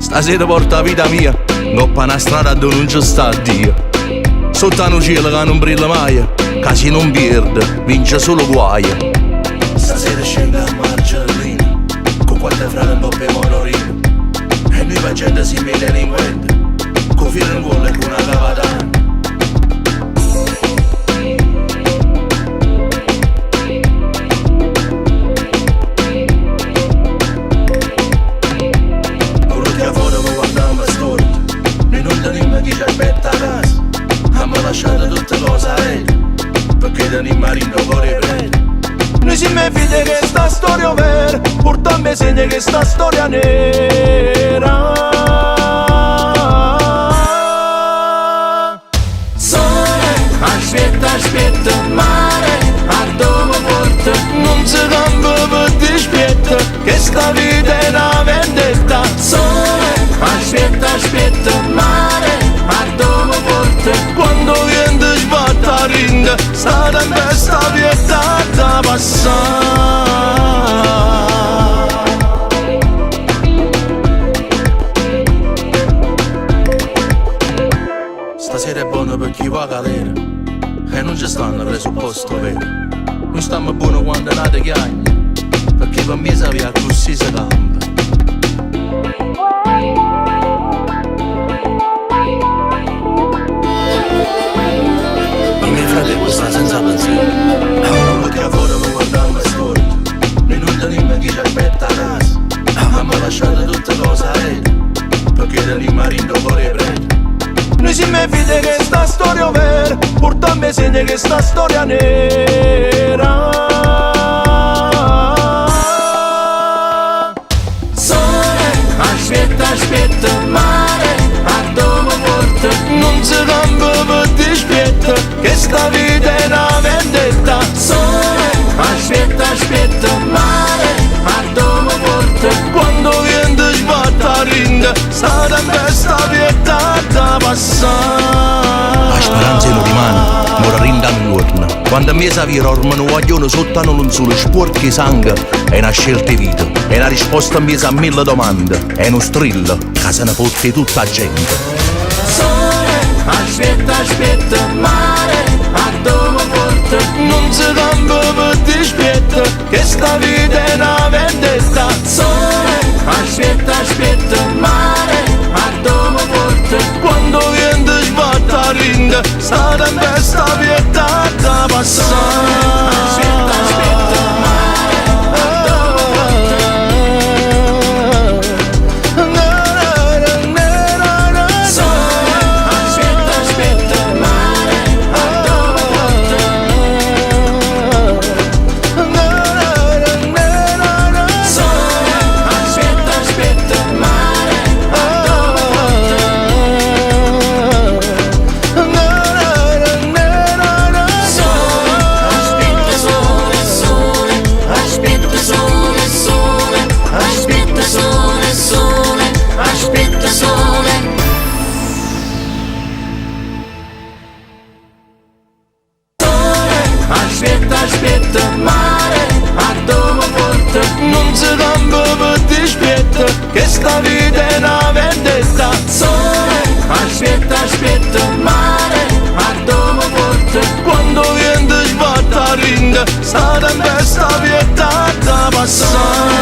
Stasera porta la vita mia, ngoppa una strada dove non ci sta Dio. Sotto un cielo che non brilla mai, che se non perde, vince solo guaio. Stasera scende a Marcellino, con quattro frate un po' per monorino. E noi facendo si mette delinquente, con filo in gol e con una cavatana. Chi ci aspetta a casa, abbiamo lasciato tutte cose a perché tenim marino cuore prete. Noi si me fide che sta storia vera, portammi segna che sta storia nera. Sole, aspetta, aspetta, mare, a dove porta, non si cambia per dispietta, che sta vita è una vendetta. Sole, aspetta, aspetta, mare, quando viene sbatta rinda, sta da me sta vietata passare. Stasera è buono per chi va a galera e non ci stanno presupposto vero. Noi stiamo buono quando è nata chiagna, perché per me sa via così si campa. Sta senza pensiero, perché fuori mi guardiamo storto. Noi non tenim chi ci aspetta a casa, abbiamo lasciato tutte cose a perché tenim marino cuore prete. Noi si me fide che sta storia vera, portammi segna che sta storia nera. Sole, aspetta, aspetta, mare, a dove porta, non si cambia per dispietta, che sta vita è una vendetta. Sole, aspetta, aspetta, mare, a dove porta, quando viene sbatta rinda, sta da me sta vietata passare. La speranza non rimane, ora rinda non torna. Quando mi sa via ormano guaglione sotto non solo sporchi sangue, è una scelta di vita, è una risposta a mia a mille domande, è uno strillo che se ne fotte tutta gente. Aspetta, aspetta, mare, a dove porta, non si cambia per dispietta, che sta vita è una vendetta. Sole, aspetta, aspetta, mare, a dove porta, quando viene sbatta rinda, sta da me sta vietata passare. Aspetta, aspetta, mare, a dove porta. Aspetta, aspetta, mare, a dove porta, non si cambia per dispietta, che sta vita è una vendetta. Sole, aspetta, aspetta, mare, a dove porta, quando viene sbatta rinda, sta da me sta vietata passare.